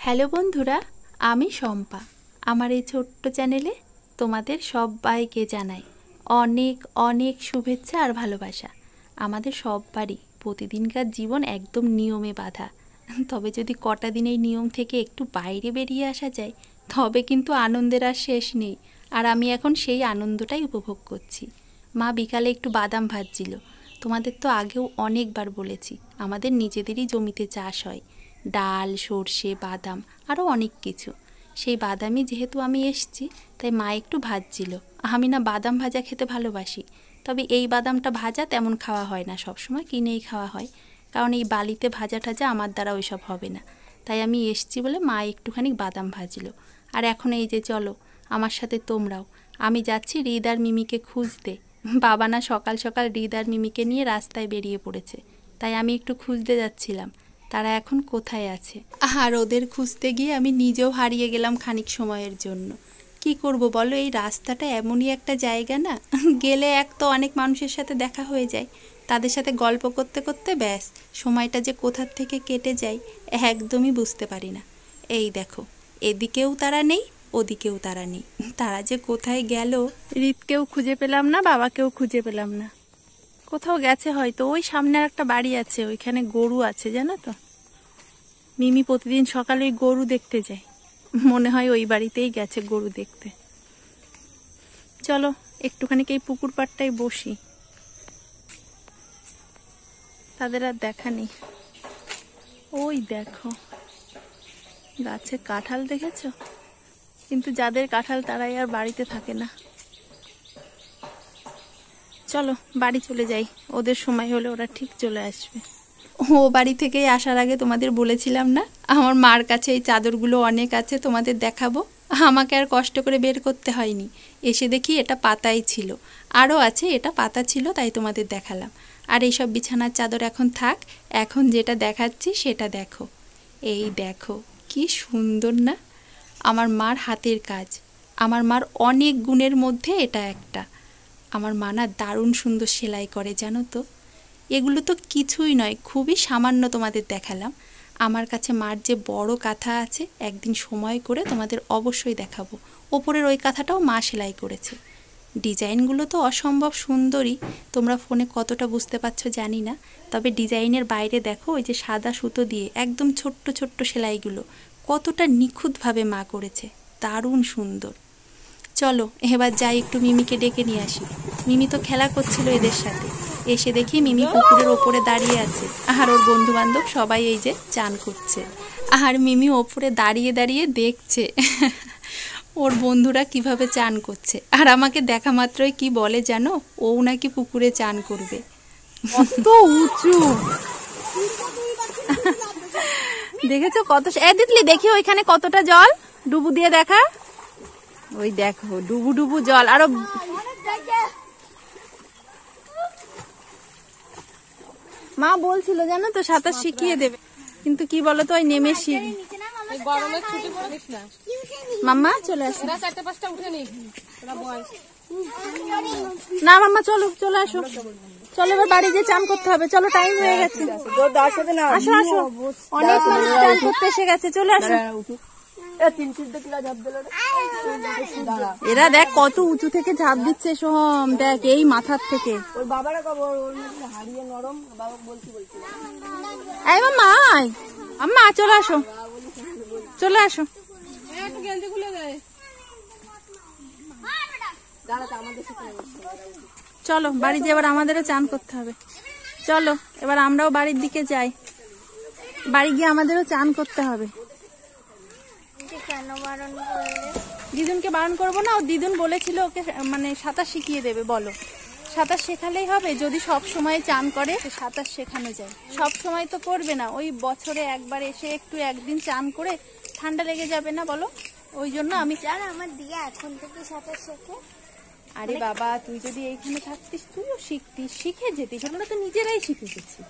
Hello বন্ধুরা, আমি শম্পা। আমার এই ছোট্ট চ্যানেলে তোমাদের সবাইকে জানাই অনেক অনেক শুভেচ্ছা আর ভালোবাসা। আমাদের সবারই প্রতিদিনকার জীবন একদম নিয়মে বাঁধা, তবে যদি কটা দিন এই নিয়ম থেকে একটু বাইরে বেরিয়ে আসা যায় তবে কিন্তু আনন্দের আর শেষ নেই। আর আমি এখন সেই আনন্দটাই উপভোগ করছি। মা বিকালে একটু বাদাম ভাজছিল। তোমাদের তো আগেও অনেকবার বলেছি আমাদের নিজেদেরই জমিতে চাষ হয়, ডাল, সর্ষে, বাদাম আরও অনেক কিছু। সেই বাদামই যেহেতু আমি এসছি তাই মা একটু ভাজছিল। আমি না বাদাম ভাজা খেতে ভালোবাসি, তবে এই বাদামটা ভাজা তেমন খাওয়া হয় না, সবসময় কিনেই খাওয়া হয়, কারণ এই বালিতে ভাজা টাজা আমার দ্বারা ওইসব হবে না। তাই আমি এসছি বলে মা একটুখানি বাদাম ভাজলো। আর এখন এই যে চলো আমার সাথে তোমরাও। আমি যাচ্ছি হৃদ আর মিমিকে খুঁজতে। বাবা না সকাল সকাল হৃদ আর মিমিকে নিয়ে রাস্তায় বেরিয়ে পড়েছে, তাই আমি একটু খুঁজতে যাচ্ছিলাম তারা এখন কোথায় আছে। আর ওদের খুঁজতে গিয়ে আমি নিজেও হারিয়ে গেলাম খানিক সময়ের জন্য। কি করব বলো, এই রাস্তাটা এমনই একটা জায়গা না, গেলে এক তো অনেক মানুষের সাথে দেখা হয়ে যায়, তাদের সাথে গল্প করতে করতে ব্যাস সময়টা যে কোথার থেকে কেটে যায় একদমই বুঝতে পারি না। এই দেখো, এদিকেও তারা নেই, ওদিকেও তারা নেই, তারা যে কোথায় গেল। হৃদকেও খুঁজে পেলাম না, বাবাকেও খুঁজে পেলাম না। কোথাও গেছে হয়তো। ওই সামনে একটা বাড়ি আছে, ওইখানে গরু আছে জানো তো। মিমি প্রতিদিন সকালে ওই গরু দেখতে যায়, মনে হয় ওই বাড়িতেই গেছে গরু দেখতে। চলো একটুখানি এই পুকুর পাড়টায় বসি, তাদের আর দেখা নেই। ওই দেখো গাছে কাঁঠাল দেখেছো, কিন্তু যাদের কাঁঠাল তারাই আর বাড়িতে থাকে না। চলো বাড়ি চলে যাই, ওদের সময় হলে ওরা ঠিক চলে আসবে। ও বাড়ি থেকে আসার আগে তোমাদের বলেছিলাম না আমার মার কাছে এই চাদরগুলো অনেক আছে, তোমাদের দেখাবো। আমাকে আর কষ্ট করে বের করতে হয়নি, এসে দেখি এটা পাতাই ছিল। আরও আছে, এটা পাতা ছিল তাই তোমাদের দেখালাম। আর এইসব বিছানার চাদর এখন থাক, এখন যেটা দেখাচ্ছি সেটা দেখো। এই দেখো কি সুন্দর না, আমার মার হাতের কাজ। আমার মার অনেক গুণের মধ্যে এটা একটা। আমার মা না দারুণ সুন্দর সেলাই করে জানো তো। এগুলো তো কিছুই নয়, খুবই সামান্য তোমাদের দেখালাম। আমার কাছে মার যে বড় কাঁথা আছে, একদিন সময় করে তোমাদের অবশ্যই দেখাবো। ওপরের ওই কাঁথাটাও মা সেলাই করেছে। ডিজাইনগুলো তো অসম্ভব সুন্দরই, তোমরা ফোনে কতটা বুঝতে পারছো জানি না, তবে ডিজাইনের বাইরে দেখো ওই যে সাদা সুতো দিয়ে একদম ছোট্ট ছোট্ট সেলাইগুলো কতটা নিখুঁতভাবে মা করেছে, দারুণ সুন্দর। চলো এবার যাই, একটু মিমিকে ডেকে নিয়ে আসি। মিমি তো খেলা করছিল এদের সাথে, এসে দেখি মিমি পুকুরের ওপরে দাঁড়িয়ে আছে, আর ওর বন্ধু বান্ধব সবাই এই যে চান করছে। আর মিমি ওপরে দাঁড়িয়ে দাঁড়িয়ে দেখছে ওর বন্ধুরা কিভাবে চান করছে। আর আমাকে দেখা মাত্রই কি বলে জানো, ও নাকি পুকুরে চান করবে। কত উঁচু দেখেছো কত। দিতলি দেখি ওইখানে কতটা জল, ডুবু দিয়ে দেখা। ওই দেখো ডুবু ডুবু জল। আরো মা বলছিল জানো তো সাঁতার শিখিয়ে দেবে, কিন্তু কি বলতো ওই নেমে শিখ। মাম্মা চলে আসো না, মাম্মা চলো চলে আসো, চলো এবার বাড়ি গিয়ে চান করতে হবে। চলো টাইম হয়ে গেছে, আসো আসো, অনেক মানুষ চান করতে এসে গেছে, চলে আসো। এরা দেখ কত উঁচু থেকে ঝাঁপ দিচ্ছে, সোহম দেখ এই মাথার থেকে। এই মাম্মা আম্মা চলে আসো, চলে আসো। চলো বাড়ি যে এবার আমাদেরও চান করতে হবে। চলো এবার আমরাও বাড়ির দিকে যাই, বাড়ি গিয়ে আমাদেরও চান করতে হবে। দিদুনকে বারণ করবো না, ও দিদুন বলেছিল ওকে মানে সাঁতার শিখিয়ে দেবে। বলো সাঁতার শেখালেই হবে? যদি সব সময় চান করে সাঁতার শেখানো যায়, সব সময় তো করবে না, ওই বছরে একবার এসে একটু একদিন চান করে ঠান্ডা লেগে যাবে না বলো। ওই জন্য আমি চান আমার দিকে এখন থেকে সাঁতার শেখে। আরে বাবা তুই যদি এইখানে থাকতিস তুইও শিখতিস, শিখে যেতিস, আমরা তো নিজেরাই শিখে গেছি,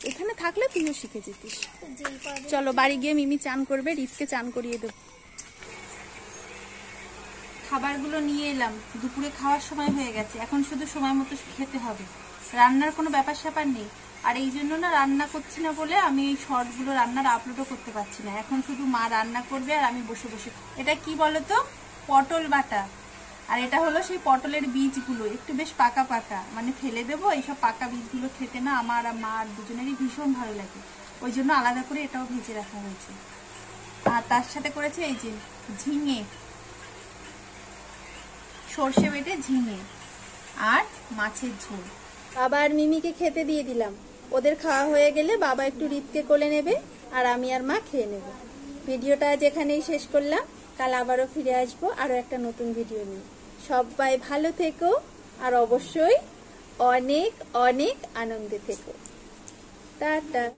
এখানে থাকলে তুইও শিখে যেতিস। চলো বাড়ি গিয়ে মিমি চান করবে, রিতকে চান করিয়ে দেব। খাবারগুলো নিয়ে এলাম, দুপুরে খাওয়ার সময় হয়ে গেছে, এখন শুধু সময় মতো খেতে হবে, রান্নার কোনো ব্যাপার স্যাপার নেই। আর এই জন্য না রান্না করছি না বলে আমি এই শর্টগুলো রান্নার আপলোডও করতে পারছি না। এখন শুধু মা রান্না করবে আর আমি বসে বসে। এটা কি বলতো, পটল বাটা। আর এটা হলো সেই পটলের বীজগুলো, একটু বেশ পাকা পাকা, মানে ফেলে দেবো। এইসব পাকা বীজগুলো খেতে না আমার আর মা আর দুজনেরই ভীষণ ভালো লাগে, ওই জন্য আলাদা করে এটাও ভেজে রাখা হয়েছে। আর তার সাথে করেছে এই যে ঝিঙে, সর্ষে বেটে ঝিঙে আর মাছের ঝোল। বাবা আর মিমিকে খেতে দিয়ে দিলাম। ওদের খাওয়া হয়ে গেলে বাবা একটু রিতকে কোলে নেবে আর আমি আর মা খেয়ে নেব। ভিডিওটা আজ এখানেই শেষ করলাম। কাল আবারও ফিরে আসবো আরও একটা নতুন ভিডিও নিয়ে। সবাই ভালো থেকো আর অবশ্যই অনেক অনেক আনন্দে থেকো। টাটা।